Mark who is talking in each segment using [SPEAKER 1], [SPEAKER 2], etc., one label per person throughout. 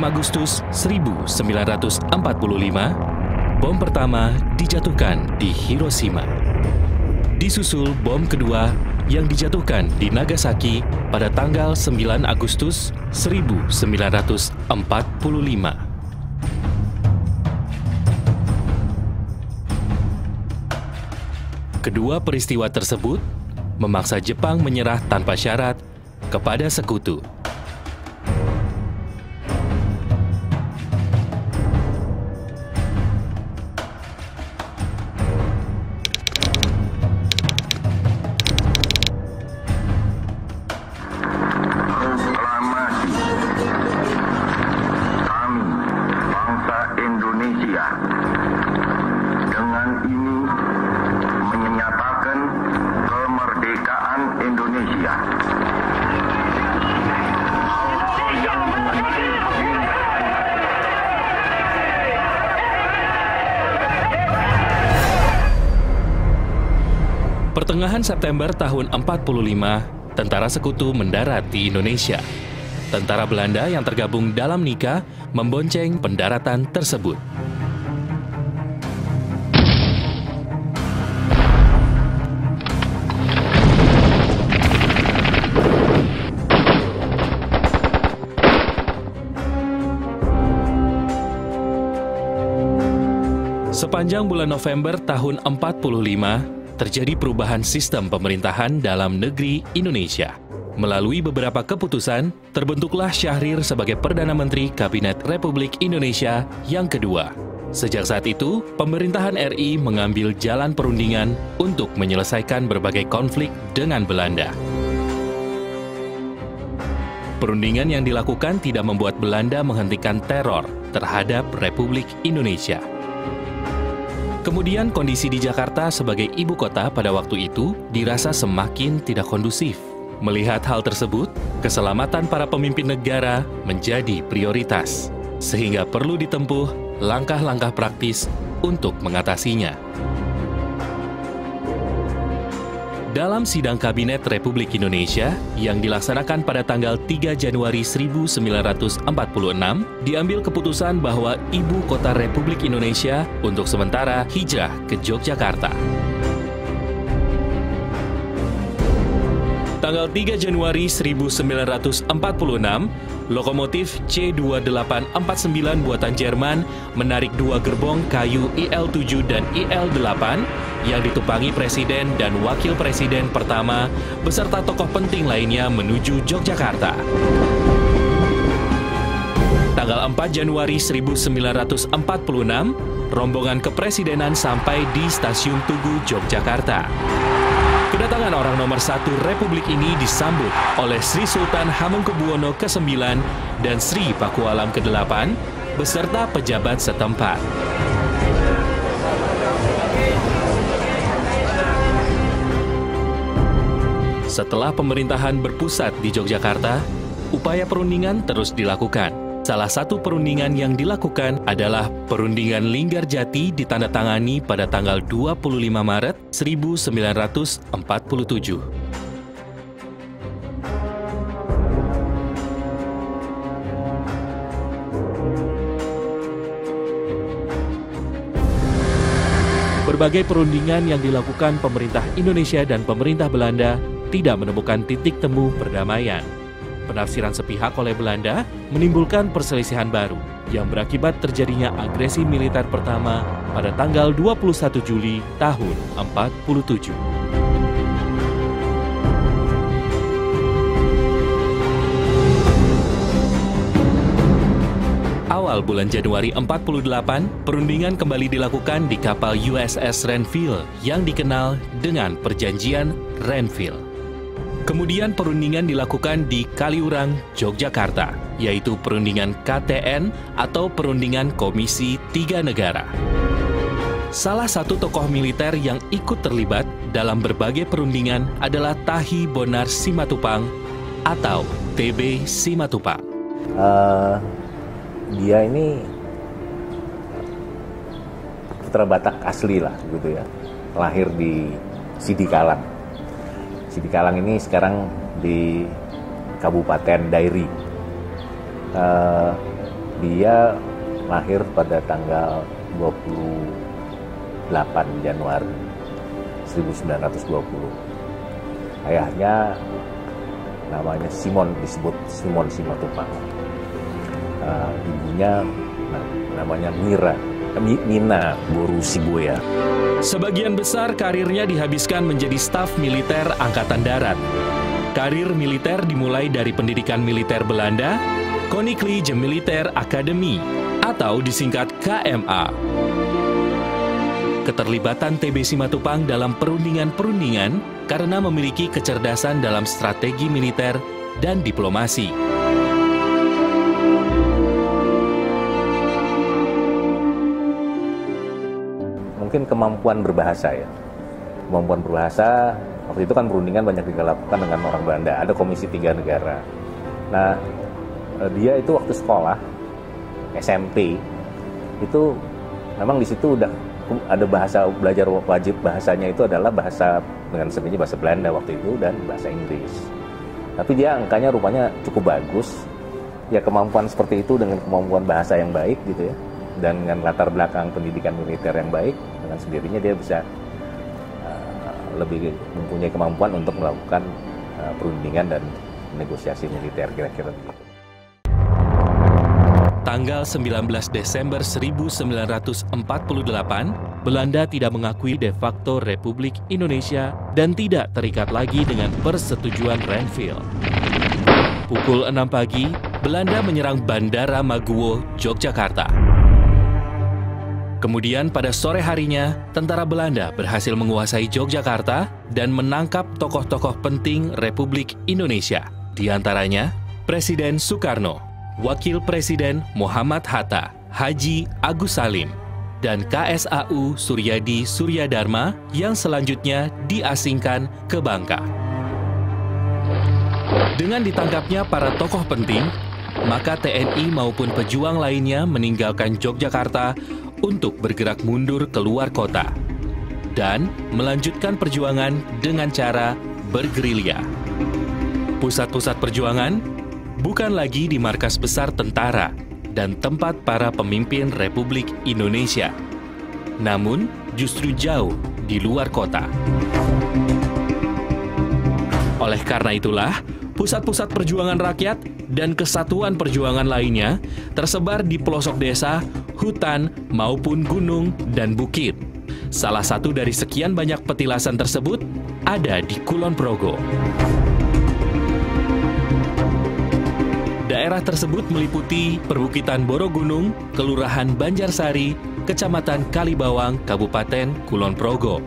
[SPEAKER 1] Agustus 1945, bom pertama dijatuhkan di Hiroshima. Disusul bom kedua yang dijatuhkan di Nagasaki pada tanggal 9 Agustus 1945. Kedua peristiwa tersebut memaksa Jepang menyerah tanpa syarat kepada sekutu. Pertengahan September tahun 45, tentara sekutu mendarat di Indonesia. Tentara Belanda yang tergabung dalam Nika membonceng pendaratan tersebut. Sepanjang bulan November tahun 45, terjadi perubahan sistem pemerintahan dalam negeri Indonesia. Melalui beberapa keputusan, terbentuklah Syahrir sebagai Perdana Menteri Kabinet Republik Indonesia yang kedua. Sejak saat itu, pemerintahan RI mengambil jalan perundingan untuk menyelesaikan berbagai konflik dengan Belanda. Perundingan yang dilakukan tidak membuat Belanda menghentikan teror terhadap Republik Indonesia. Kemudian kondisi di Jakarta sebagai ibu kota pada waktu itu dirasa semakin tidak kondusif. Melihat hal tersebut, keselamatan para pemimpin negara menjadi prioritas, sehingga perlu ditempuh langkah-langkah praktis untuk mengatasinya. Dalam sidang Kabinet Republik Indonesia yang dilaksanakan pada tanggal 3 Januari 1946, diambil keputusan bahwa ibu kota Republik Indonesia untuk sementara hijrah ke Yogyakarta. Tanggal 3 Januari 1946, lokomotif C2849 buatan Jerman menarik dua gerbong kayu IL-7 dan IL-8 yang ditumpangi Presiden dan Wakil Presiden pertama beserta tokoh penting lainnya menuju Yogyakarta. Tanggal 4 Januari 1946, rombongan kepresidenan sampai di Stasiun Tugu, Yogyakarta. Kedatangan orang nomor 1 Republik ini disambut oleh Sri Sultan Hamengkubuwono ke-9 dan Sri Pakualam ke-8 beserta pejabat setempat. Setelah pemerintahan berpusat di Yogyakarta, upaya perundingan terus dilakukan. Salah satu perundingan yang dilakukan adalah Perundingan Linggarjati ditandatangani pada tanggal 25 Maret 1947. Berbagai perundingan yang dilakukan pemerintah Indonesia dan pemerintah Belanda tidak menemukan titik temu perdamaian. Penafsiran sepihak oleh Belanda menimbulkan perselisihan baru yang berakibat terjadinya agresi militer pertama pada tanggal 21 Juli tahun 47. Awal bulan Januari 48, perundingan kembali dilakukan di kapal USS Renville yang dikenal dengan Perjanjian Renville. Kemudian perundingan dilakukan di Kaliurang, Yogyakarta, yaitu perundingan KTN atau perundingan Komisi Tiga Negara. Salah satu tokoh militer yang ikut terlibat dalam berbagai perundingan adalah Tahi Bonar Simatupang atau TB Simatupang.
[SPEAKER 2] Dia ini putra Batak asli lah, gitu ya. Lahir di Sidikalang. Sidikalang ini sekarang di Kabupaten Dairi. Dia lahir pada tanggal 28 Januari 1920. Ayahnya namanya Simon, disebut Simon Simatupang. Ibunya namanya Nina Boru Siboya.
[SPEAKER 1] Sebagian besar karirnya dihabiskan menjadi staf militer Angkatan Darat. Karir militer dimulai dari pendidikan militer Belanda, Koninklijke Militaire Academy, atau disingkat KMA. Keterlibatan TB Simatupang dalam perundingan-perundingan karena memiliki kecerdasan dalam strategi militer dan diplomasi.
[SPEAKER 2] Mungkin kemampuan berbahasa ya. Kemampuan berbahasa, waktu itu kan perundingan banyak dilakukan dengan orang Belanda, ada Komisi Tiga Negara. Nah, dia itu waktu sekolah, SMP, itu memang di situ udah ada bahasa, belajar wajib bahasanya itu adalah bahasa, dengan sendirinya bahasa Belanda waktu itu dan bahasa Inggris. Tapi dia angkanya rupanya cukup bagus, ya kemampuan seperti itu dengan kemampuan bahasa yang baik gitu ya, dan dengan latar belakang pendidikan militer yang baik, dengan sendirinya dia bisa lebih mempunyai kemampuan untuk melakukan perundingan dan negosiasi militer kira-kira.
[SPEAKER 1] Tanggal 19 Desember 1948, Belanda tidak mengakui de facto Republik Indonesia dan tidak terikat lagi dengan persetujuan Renville. Pukul 6 pagi, Belanda menyerang Bandara Maguwo, Yogyakarta. Kemudian pada sore harinya, tentara Belanda berhasil menguasai Yogyakarta dan menangkap tokoh-tokoh penting Republik Indonesia. Di antaranya, Presiden Soekarno, Wakil Presiden Muhammad Hatta, Haji Agus Salim, dan KSAU Suryadi Suryadharma yang selanjutnya diasingkan ke Bangka. Dengan ditangkapnya para tokoh penting, maka TNI maupun pejuang lainnya meninggalkan Yogyakarta untuk bergerak mundur keluar kota dan melanjutkan perjuangan dengan cara bergerilya. Pusat-pusat perjuangan bukan lagi di markas besar tentara dan tempat para pemimpin Republik Indonesia, namun justru jauh di luar kota. Oleh karena itulah, pusat-pusat perjuangan rakyat dan kesatuan perjuangan lainnya tersebar di pelosok desa, hutan, maupun gunung dan bukit. Salah satu dari sekian banyak petilasan tersebut ada di Kulon Progo. Daerah tersebut meliputi perbukitan Borogunung, Kelurahan Banjarsari, Kecamatan Kalibawang, Kabupaten Kulon Progo.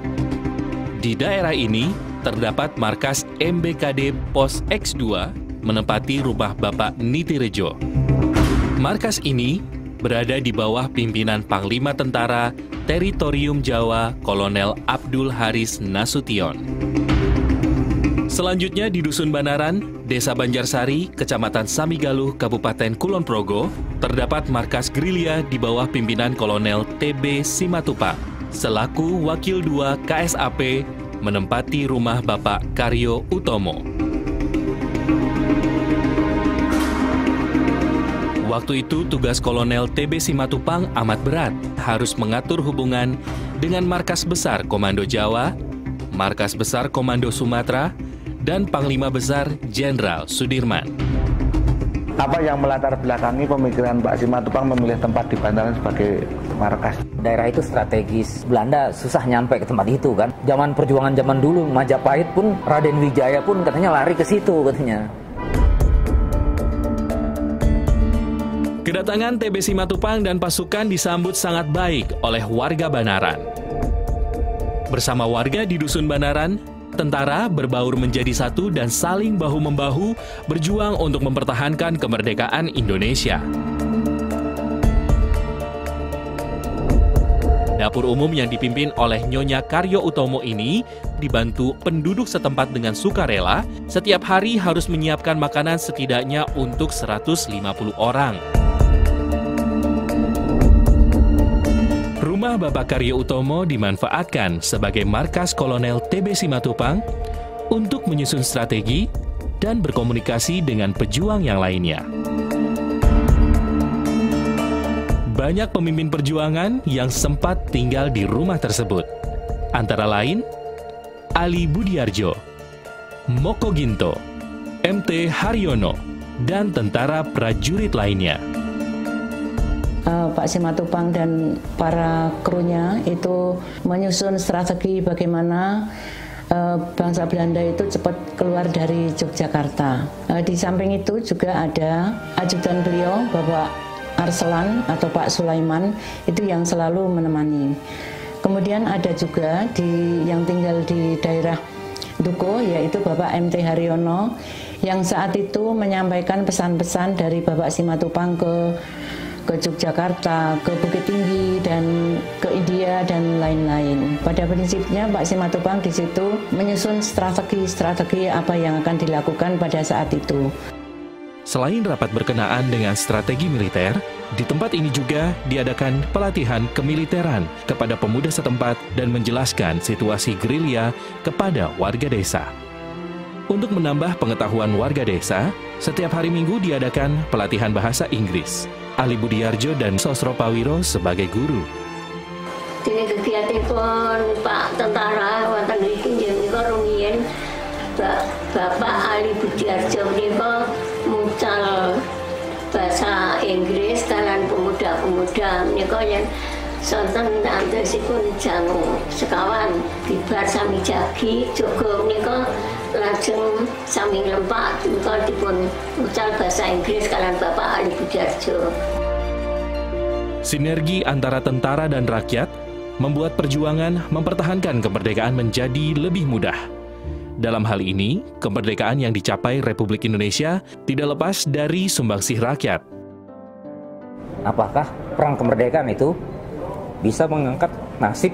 [SPEAKER 1] Di daerah ini terdapat markas MBKD Pos X2 menempati rumah Bapak Nitirejo. Markas ini berada di bawah pimpinan Panglima Tentara Teritorium Jawa Kolonel Abdul Haris Nasution. Selanjutnya di Dusun Banaran, Desa Banjarsari, Kecamatan Samigaluh, Kabupaten Kulon Progo, terdapat markas gerilya di bawah pimpinan Kolonel TB Simatupang selaku Wakil 2 KSAP menempati rumah Bapak Karyo Utomo. Waktu itu tugas Kolonel TB Simatupang amat berat, harus mengatur hubungan dengan Markas Besar Komando Jawa, Markas Besar Komando Sumatera, dan Panglima Besar Jenderal Sudirman.
[SPEAKER 3] Apa yang melatar belakangi pemikiran Pak Simatupang memilih tempat di Bantaran sebagai markas?
[SPEAKER 4] Daerah itu strategis, Belanda susah nyampe ke tempat itu kan. Zaman perjuangan zaman dulu, Majapahit pun, Raden Wijaya pun katanya lari ke situ katanya.
[SPEAKER 1] Kedatangan TB Simatupang dan pasukan disambut sangat baik oleh warga Banaran. Bersama warga di Dusun Banaran, tentara berbaur menjadi satu dan saling bahu-membahu berjuang untuk mempertahankan kemerdekaan Indonesia. Dapur umum yang dipimpin oleh Nyonya Karyo Utomo ini dibantu penduduk setempat dengan sukarela, setiap hari harus menyiapkan makanan setidaknya untuk 150 orang. Rumah Bapak Karyo Utomo dimanfaatkan sebagai markas Kolonel TB Simatupang untuk menyusun strategi dan berkomunikasi dengan pejuang yang lainnya. Banyak pemimpin perjuangan yang sempat tinggal di rumah tersebut. Antara lain, Ali Budiarjo, Moko Ginto, MT Haryono, dan tentara prajurit lainnya.
[SPEAKER 5] Pak Simatupang dan para krunya itu menyusun strategi bagaimana bangsa Belanda itu cepat keluar dari Yogyakarta. Di samping itu juga ada ajudan beliau, Bapak Arselan atau Pak Sulaiman, itu yang selalu menemani. Kemudian ada juga yang tinggal di daerah Duko, yaitu Bapak MT Haryono, yang saat itu menyampaikan pesan-pesan dari Bapak Simatupang ke Yogyakarta, ke Bukit Tinggi, dan ke India, dan lain-lain. Pada prinsipnya Pak Simatupang di situ menyusun strategi apa yang akan dilakukan pada saat itu.
[SPEAKER 1] Selain rapat berkenaan dengan strategi militer, di tempat ini juga diadakan pelatihan kemiliteran kepada pemuda setempat dan menjelaskan situasi gerilya kepada warga desa. Untuk menambah pengetahuan warga desa, setiap hari Minggu diadakan pelatihan bahasa Inggris. Ali Budiarjo dan Sosro Pawiro sebagai guru.
[SPEAKER 6] Dene kegiatanipun Pak Tentara wonten mriki menika rumiyin Bapak Ali Budiarjo menika mucal bahasa Inggris kalian pemuda-pemuda menika yen sonten antosipun jam sekawan bibar sami jagi jaga menika lajeng sami lempak menika dipun mucal bahasa Inggris kalian Bapak Ali Budiarjo.
[SPEAKER 1] Sinergi antara tentara dan rakyat membuat perjuangan mempertahankan kemerdekaan menjadi lebih mudah. Dalam hal ini, kemerdekaan yang dicapai Republik Indonesia tidak lepas dari sumbangsih rakyat.
[SPEAKER 4] Apakah perang kemerdekaan itu bisa mengangkat nasib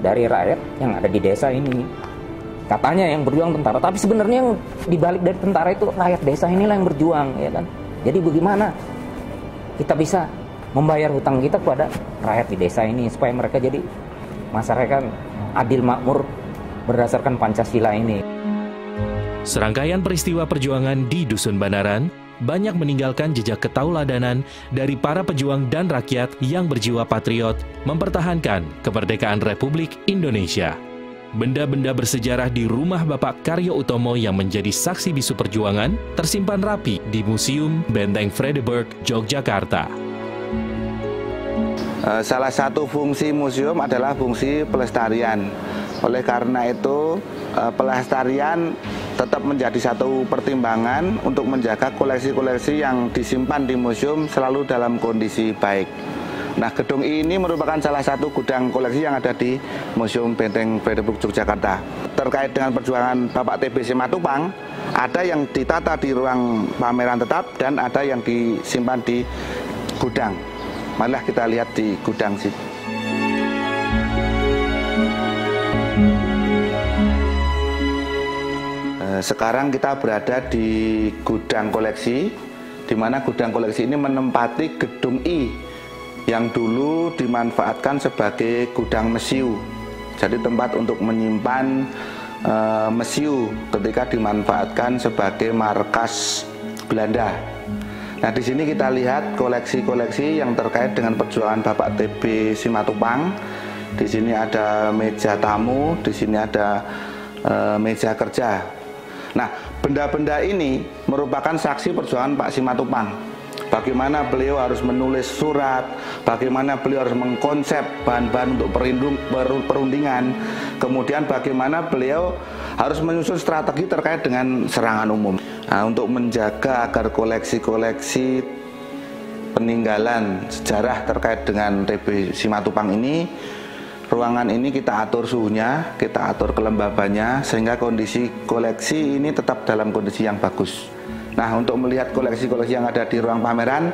[SPEAKER 4] dari rakyat yang ada di desa ini? Katanya yang berjuang tentara, tapi sebenarnya yang dibalik dari tentara itu rakyat desa inilah yang berjuang, ya kan? Jadi bagaimana kita bisa membayar hutang kita kepada rakyat di desa ini supaya mereka jadi masyarakat adil makmur berdasarkan Pancasila ini.
[SPEAKER 1] Serangkaian peristiwa perjuangan di Dusun Banaran banyak meninggalkan jejak ketauladanan dari para pejuang dan rakyat yang berjiwa patriot mempertahankan kemerdekaan Republik Indonesia. Benda-benda bersejarah di rumah Bapak Karyo Utomo yang menjadi saksi bisu perjuangan tersimpan rapi di Museum Benteng Vredenburg, Yogyakarta.
[SPEAKER 3] Salah satu fungsi museum adalah fungsi pelestarian. Oleh karena itu, pelestarian tetap menjadi satu pertimbangan untuk menjaga koleksi-koleksi yang disimpan di museum selalu dalam kondisi baik. Nah, gedung ini merupakan salah satu gudang koleksi yang ada di Museum Benteng Vredenburg, Yogyakarta. Terkait dengan perjuangan Bapak TB Simatupang, ada yang ditata di ruang pameran tetap dan ada yang disimpan di gudang. Marilah kita lihat di gudang situ. Sekarang kita berada di gudang koleksi, di mana gudang koleksi ini menempati gedung I yang dulu dimanfaatkan sebagai gudang mesiu. Jadi tempat untuk menyimpan mesiu ketika dimanfaatkan sebagai markas Belanda. Nah, di sini kita lihat koleksi-koleksi yang terkait dengan perjuangan Bapak TB Simatupang. Di sini ada meja tamu, di sini ada meja kerja. Nah, benda-benda ini merupakan saksi perjuangan Pak Simatupang. Bagaimana beliau harus menulis surat, bagaimana beliau harus mengkonsep bahan-bahan untuk perundingan, kemudian bagaimana beliau harus menyusun strategi terkait dengan serangan umum. Nah, untuk menjaga agar koleksi-koleksi peninggalan sejarah terkait dengan TB Simatupang ini, ruangan ini kita atur suhunya, kita atur kelembabannya, sehingga kondisi koleksi ini tetap dalam kondisi yang bagus. Nah, untuk melihat koleksi-koleksi yang ada di ruang pameran,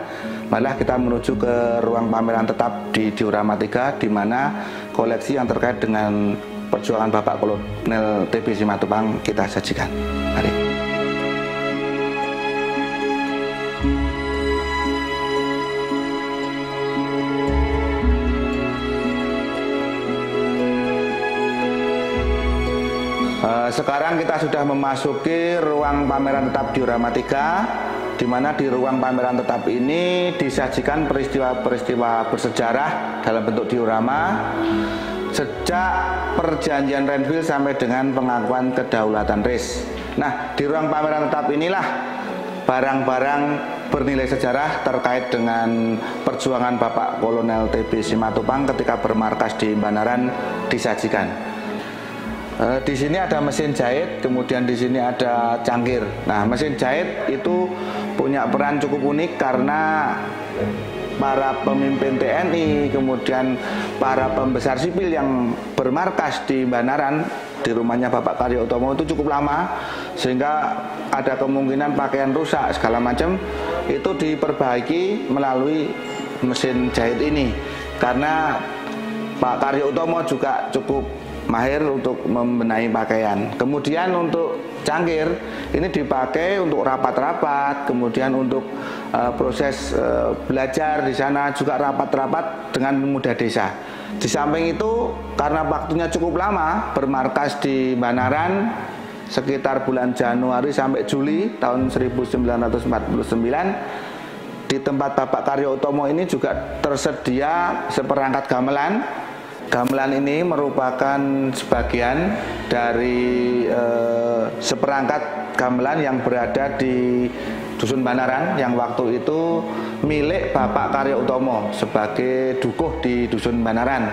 [SPEAKER 3] malah kita menuju ke ruang pameran tetap di Diorama 3, di mana koleksi yang terkait dengan perjuangan Bapak Kolonel TB Simatupang kita sajikan. Mari. Sekarang kita sudah memasuki ruang pameran tetap Diorama 3, di mana di ruang pameran tetap ini disajikan peristiwa-peristiwa bersejarah dalam bentuk diorama sejak perjanjian Renville sampai dengan pengakuan kedaulatan RIS. Nah, di ruang pameran tetap inilah barang-barang bernilai sejarah terkait dengan perjuangan Bapak Kolonel TB Simatupang ketika bermarkas di Banaran disajikan. Di sini ada mesin jahit, kemudian di sini ada cangkir. Nah, mesin jahit itu punya peran cukup unik karena para pemimpin TNI, kemudian para pembesar sipil yang bermarkas di Banaran, di rumahnya Bapak Karyo Utomo itu cukup lama, sehingga ada kemungkinan pakaian rusak segala macam, itu diperbaiki melalui mesin jahit ini. Karena Pak Karyo Utomo juga cukup mahir untuk membenahi pakaian. Kemudian untuk cangkir ini dipakai untuk rapat-rapat, kemudian untuk proses belajar di sana juga rapat-rapat dengan pemuda desa. Di samping itu, karena waktunya cukup lama bermarkas di Banaran sekitar bulan Januari sampai Juli tahun 1949, di tempat Bapak Karyo Utomo ini juga tersedia seperangkat gamelan. Gamelan ini merupakan sebagian dari seperangkat gamelan yang berada di Dusun Banaran yang waktu itu milik Bapak Karyo Utomo sebagai dukuh di Dusun Banaran.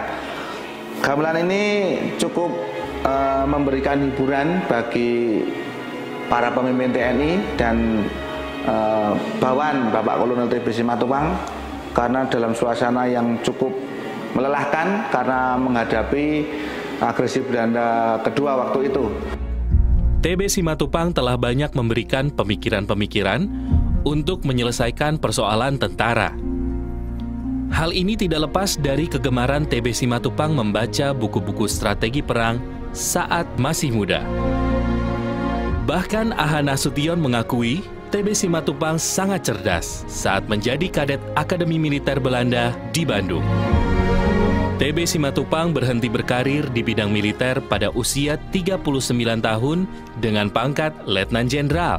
[SPEAKER 3] Gamelan ini cukup memberikan hiburan bagi para pemimpin TNI dan bawahan Bapak Kolonel TB Simatupang karena dalam suasana yang cukup melelahkan karena menghadapi agresi Belanda kedua waktu itu.
[SPEAKER 1] TB Simatupang telah banyak memberikan pemikiran-pemikiran untuk menyelesaikan persoalan tentara. Hal ini tidak lepas dari kegemaran TB Simatupang membaca buku-buku strategi perang saat masih muda. Bahkan Aha Nasution mengakui TB Simatupang sangat cerdas saat menjadi kadet Akademi Militer Belanda di Bandung. TB Simatupang berhenti berkarir di bidang militer pada usia 39 tahun dengan pangkat Letnan Jenderal.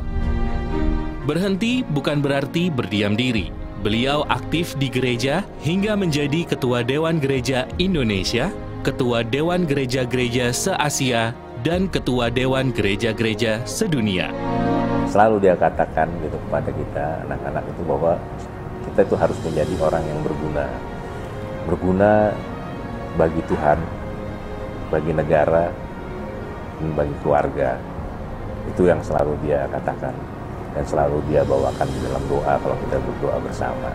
[SPEAKER 1] Berhenti bukan berarti berdiam diri. Beliau aktif di gereja hingga menjadi Ketua Dewan Gereja Indonesia Ketua Dewan Gereja-Gereja se-Asia, dan Ketua Dewan Gereja-Gereja sedunia.
[SPEAKER 2] Selalu dia katakan gitu kepada kita, anak-anak itu, bahwa kita itu harus menjadi orang yang berguna. Berguna bagi Tuhan, bagi negara, dan bagi keluarga. Itu yang selalu dia katakan dan selalu dia bawakan di dalam doa kalau kita berdoa bersama.